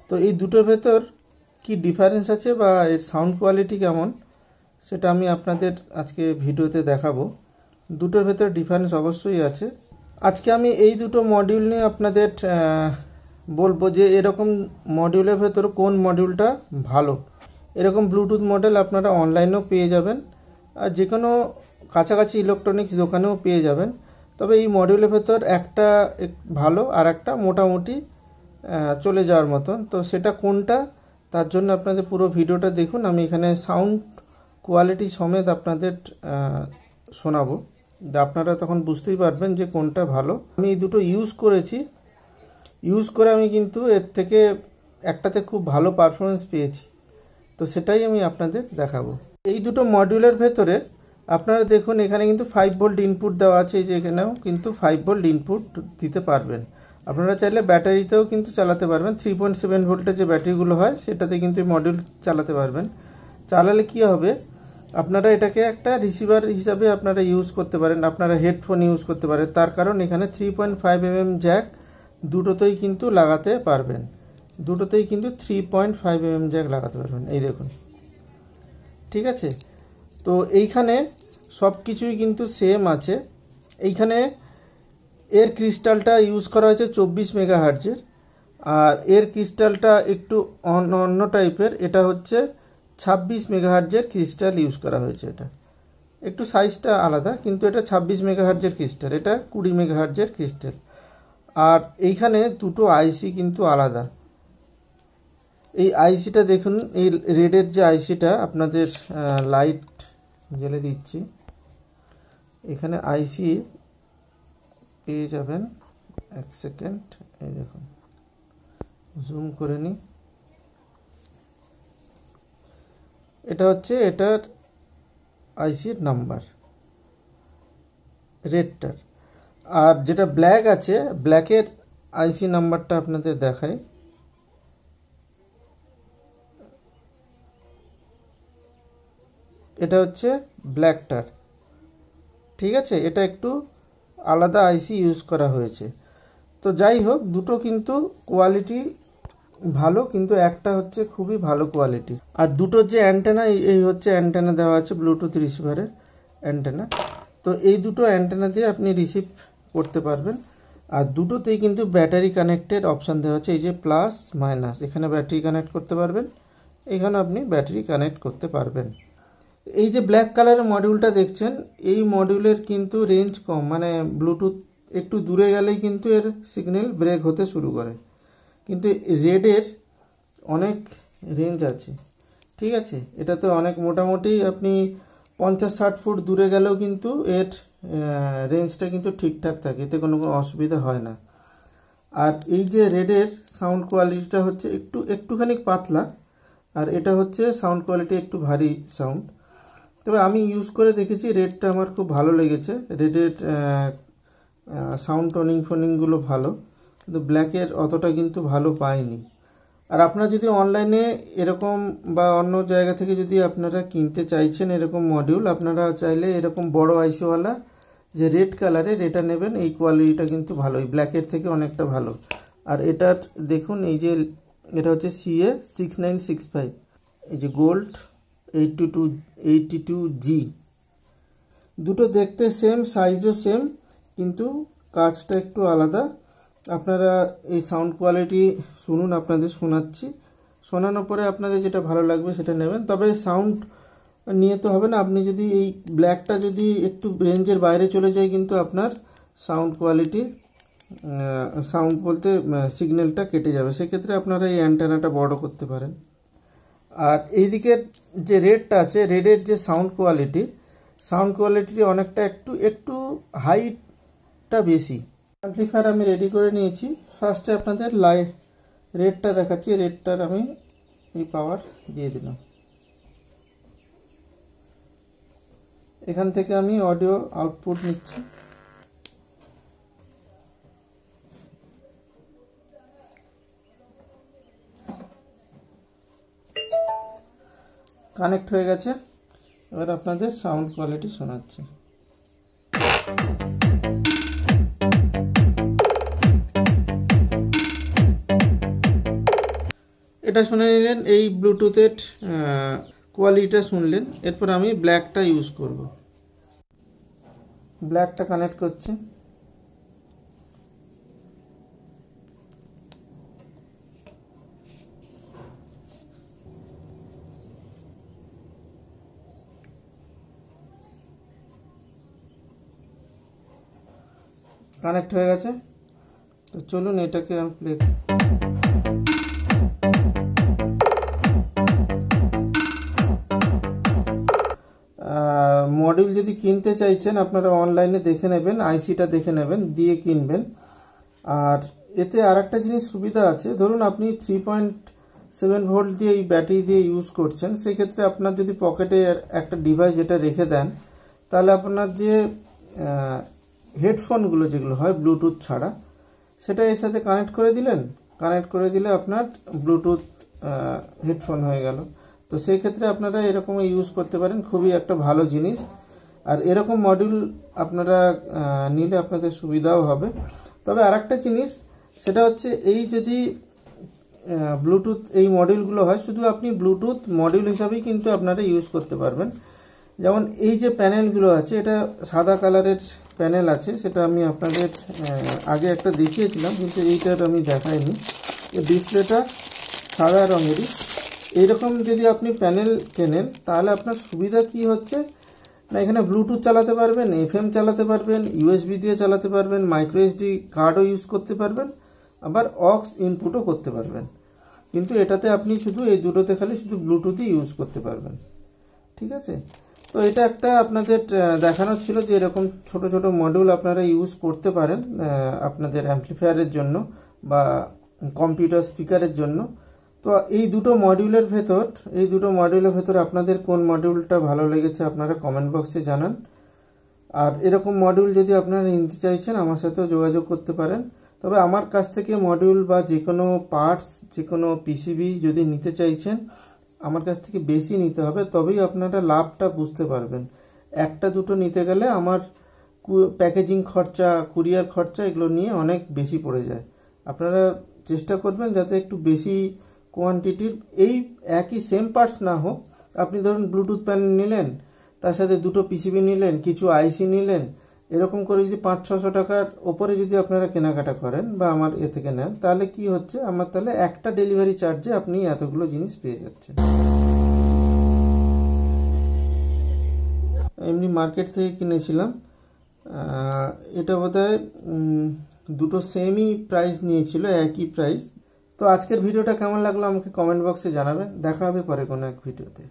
তো এই দুটোর ভেতর কি ডিফারেন্স আছে বা এর সাউন্ড কোয়ালিটি কেমন সেটা আমি আপনাদের আজকে ভিডিওতে দেখাবো। দুটোর ভেতর ডিফারেন্স অবশ্যই আছে। আজকে আমি এই দুটো মডিউল নিয়ে আপনাদের বলবো যে এরকম মডিউলের ভেতর কোন মডিউলটা ভালো। এরকম ব্লুটুথ মডেল আপনারা অনলাইনেও পেয়ে যাবেন আর যে কোনো কাছাকাছি ইলেকট্রনিক্স দোকানেও পেয়ে যাবেন। তবে এই মডিউলের ভেতর একটা ভালো আর একটা মোটামুটি চলে যাওয়ার মতন। তো সেটা কোনটা তার জন্য আপনাদের পুরো ভিডিওটা দেখুন। আমি এখানে সাউন্ড কোয়ালিটি সমেত আপনাদের শোনাবো, আপনারা তখন বুঝতেই পারবেন যে কোনটা ভালো। আমি এই দুটো ইউজ করেছি, ইউজ করে আমি কিন্তু এর থেকে একটাতে খুব ভালো পারফরমেন্স পেয়েছি। তো সেটাই আমি আপনাদের দেখাবো। এই দুটো মডিউলের ভেতরে আপনারা দেখুন এখানে কিন্তু 5 ভোল্ট ইনপুট দেওয়া আছে, যে এখানেও কিন্তু 5 ভোল্ট ইনপুট দিতে পারবেন। আপনারা চাইলে ব্যাটারিতেও কিন্তু চালাতে পারবেন। 3.7 ভোল্টের যে ব্যাটারিগুলো হয় সেটাতে কিন্তু মডিউল চালাতে পারবেন। চালালে কি হবে, আপনারা এটাকে একটা রিসিভার হিসাবে আপনারা ইউজ করতে পারেন, আপনারা হেডফোন ইউজ করতে পারেন। তার কারণ এখানে 3.5 mm জ্যাক দুটোতেই কিন্তু লাগাতে পারবেন, দুটোতেই কিন্তু 3.5 mm জ্যাক লাগাতে পারবেন। এই দেখুন, ঠিক আছে। তো এইখানে সব কিছুই কিন্তু সেম আছে। এইখানে এর ক্রিস্টালটা ইউজ করা হয়েছে 24 মেগাহার্জের, আর এর ক্রিস্টালটা একটু অন্য টাইপের। এটা হচ্ছে 26 মেগাহার্জের ক্রিস্টাল ইউজ করা হয়েছে। এটা একটু সাইজটা আলাদা, কিন্তু এটা 26 মেগাহার্জের ক্রিস্টাল, এটা 20 মেগাহার্জের ক্রিস্টাল। আর এইখানে দুটো আইসি কিন্তু আলাদা। এই আইসিটা দেখুন, এই রেডের যে আইসিটা, আপনাদের লাইট জ্বেলে দিচ্ছি। এখানে আইসি পেয়ে যাবেন, এক সেকেন্ড, এই দেখুন জুম করে নিই। এটা হচ্ছে এটার আইসির নাম্বার রেডটার। আর যেটা ব্ল্যাক আছে, ব্ল্যাকের আইসি নাম্বারটা আপনাদের দেখাই। এটা হচ্ছে ব্ল্যাকটার, ঠিক আছে। এটা একটু আলাদা আইসি ইউজ করা হয়েছে। তো যাই হোক, দুটো কিন্তু কোয়ালিটি ভালো, কিন্তু একটা হচ্ছে খুবই ভালো কোয়ালিটি। আর দুটোর যে অ্যান্টেনা, এই হচ্ছে অ্যান্টেনা দেওয়া আছে, ব্লুটুথ রিসিভারের অ্যান্টেনা। তো এই দুটো অ্যান্টেনা দিয়ে আপনি রিসিভ করতে পারবেন। আর দুটোতেই কিন্তু ব্যাটারি কানেক্টের অপশান দেওয়া আছে, এই যে প্লাস মাইনাস, এখানে ব্যাটারি কানেক্ট করতে পারবেন, এখানে আপনি ব্যাটারি কানেক্ট করতে পারবেন। এই যে ব্ল্যাক কালারের মডিউলটা দেখছেন, এই মডিউলের কিন্তু রেঞ্জ কম, মানে ব্লুটুথ একটু দূরে গেলেই কিন্তু এর সিগন্যাল ব্রেক হতে শুরু করে। কিন্তু রেডের অনেক রেঞ্জ আছে, ঠিক আছে। এটাতে অনেক মোটামুটি আপনি 50-60 ফুট দূরে গেলেও কিন্তু এর রেঞ্জটা কিন্তু ঠিকঠাক থাকে, এতে কোনো অসুবিধা হয় না। আর এই যে রেডের সাউন্ড কোয়ালিটিটা হচ্ছে একটুখানি পাতলা, আর এটা হচ্ছে সাউন্ড কোয়ালিটি একটু ভারী সাউন্ড। তবে আমি ইউজ করে দেখেছি, রেডটা আমার খুব ভালো লেগেছে। রেডের সাউন্ড ফোনিংগুলো ভালো, কিন্তু ব্ল্যাকের অতটা কিন্তু ভালো পাইনি। আর আপনারা যদি অনলাইনে এরকম বা অন্য জায়গা থেকে যদি আপনারা কিনতে চাইছেন এরকম মডিউল, আপনারা চাইলে এরকম বড় আইসিওয়ালা যে রেড কালারের, এটা নেবেন। এই কোয়ালিটিটা কিন্তু ভালো, এই ব্ল্যাকের থেকে অনেকটা ভালো। আর এটার দেখুন, এই যে এটা হচ্ছে CA6965, এই যে গোল্ড 82G। দুটো দেখতে সেম, সাইজও সেম, কিন্তু কাজটা একটু আলাদা। আপনারা এই সাউন্ড কোয়ালিটি শুনুন, আপনাদের শোনাচ্ছি। শোনানোর পরে আপনাদের যেটা ভালো লাগবে সেটা নেবেন। তবে সাউন্ড নিয়ে তো হবে না, আপনি যদি এই ব্ল্যাকটা যদি একটু রেঞ্জের বাইরে চলে যায়, কিন্তু আপনার সাউন্ড কোয়ালিটি, সাউন্ড বলতে সিগন্যালটা কেটে যাবে। সেক্ষেত্রে আপনারা এই অ্যান্টেনাটা বড় করতে পারেন। আর এইদিকের যে রেডটা আছে, রেডের যে সাউন্ড কোয়ালিটি অনেকটা একটু হাইটটা বেশি। অ্যাম্পলিফায়ার আমি রেডি করে নিয়েছি। ফার্স্টে আপনাদের রেডটা দেখাচ্ছি। রেডটার আমি এই পাওয়ার দিয়ে দিলাম। এখান থেকে আমি অডিও আউটপুট নিচ্ছি। কানেক্ট হয়ে গেছে। এবার আপনাদের সাউন্ড কোয়ালিটি শোনাচ্ছি। এটা শুনে নিলেন, এই ব্লুটুথের কোয়ালিটিটা শুনলেন। এরপর আমি ব্ল্যাকটা ইউজ করব। ব্ল্যাকটা কানেক্ট করছি। কানেক্ট হয়ে গেছে। তো চলুন এটাকে আমি প্লে করি। মডিউল যদি কিনতে চাইছেন আপনারা অনলাইনে দেখে নেবেন, আইসিটা দেখে নেবেন, দিয়ে কিনবেন। আর এতে আর একটা জিনিস সুবিধা আছে, ধরুন আপনি 3.7 ভোল্ট দিয়ে এই ব্যাটারি দিয়ে ইউজ করছেন, সেক্ষেত্রে আপনার যদি পকেটে একটা ডিভাইস এটা রেখে দেন, তাহলে আপনার যে হেডফোনগুলো যেগুলো হয় ব্লুটুথ ছাড়া, সেটা এর সাথে কানেক্ট করে দিলেন, কানেক্ট করে দিলে আপনার ব্লুটুথ হেডফোন হয়ে গেল। তো সেই ক্ষেত্রে আপনারা এরকম ইউজ করতে পারেন, খুবই একটা ভালো জিনিস। আর এরকম মডিউল আপনারা নিলে আপনাদের সুবিধাও হবে। তবে আর একটা জিনিস, সেটা হচ্ছে এই যদি ব্লুটুথ এই মডিউলগুলো হয়, শুধু আপনি ব্লুটুথ মডিউল হিসাবেই কিন্তু আপনারা ইউজ করতে পারবেন। যেমন এই যে প্যানেলগুলো আছে, এটা সাদা কালারের প্যানেল আছে, সেটা আমি আপনাদের আগে একটা দেখিয়েছিলাম, কিন্তু এইটার আমি দেখাইনি। ডিসপ্লেটা সাদা রঙেরই। এইরকম যদি আপনি প্যানেল কেনেন, তাহলে আপনার সুবিধা কি হচ্ছে না, এখানে ব্লুটুথ চালাতে পারবেন, FM চালাতে পারবেন, USB দিয়ে চালাতে পারবেন, মাইক্রো SD কার্ডও ইউজ করতে পারবেন, আবার অক্স ইনপুটও করতে পারবেন। কিন্তু এটাতে আপনি শুধু এই দুটোতে খালি শুধু ব্লুটুথই ইউজ করতে পারবেন। ঠিক আছে? তো এটা একটা আপনাদের দেখানো ছিল যে এরকম ছোট ছোট মডিউল আপনারা ইউজ করতে পারেন আপনাদের অ্যাম্পলিফায়ারের জন্য বা কম্পিউটার স্পিকারের জন্য। তো এই দুটো মডিউলের ভেতর আপনাদের কোন মডিউলটা ভালো লেগেছে আপনারা কমেন্ট বক্সে জানান। আর এরকম মডিউল যদি আপনারা নিতে চাইছেন, আমার সাথেও যোগাযোগ করতে পারেন। তবে আমার কাছ থেকে মডিউল বা যে কোনো পার্টস, যে কোনো পিসিবি যদি নিতে চাইছেন, আমার কাছ থেকে বেশি নিতে হবে, তবেই আপনারা লাভটা বুঝতে পারবেন। একটা দুটো নিতে গেলে আমার প্যাকেজিং খরচা, কুরিয়ার খরচা, এগুলো নিয়ে অনেক বেশি পড়ে যায়। আপনারা চেষ্টা করবেন যাতে একটু বেশি কোয়ান্টিটির, এই একই সেম পার্টস না হোক। আপনি ধরুন ব্লুটুথ প্যানেল নিলেন, তার সাথে দুটো পিসিবি নিলেন, কিছু আইসি নিলেন, এরকম করে যদি 500-600 টাকার ওপরে যদি আপনারা কেনাকাটা করেন বা আমার এ থেকে নেন, তাহলে কি হচ্ছে, আমার তাহলে একটা ডেলিভারি চার্জে আপনি এতগুলো জিনিস পেয়ে যাচ্ছেন। এমনি মার্কেট থেকে কিনেছিলাম, এটা বোধহয় দুটো সেমই প্রাইস নিয়েছিল, একই প্রাইস। তো আজকের ভিডিওটা কেমন লাগলো আমাকে কমেন্ট বক্সে জানাবেন। দেখা হবে পরে কোনো এক ভিডিওতে।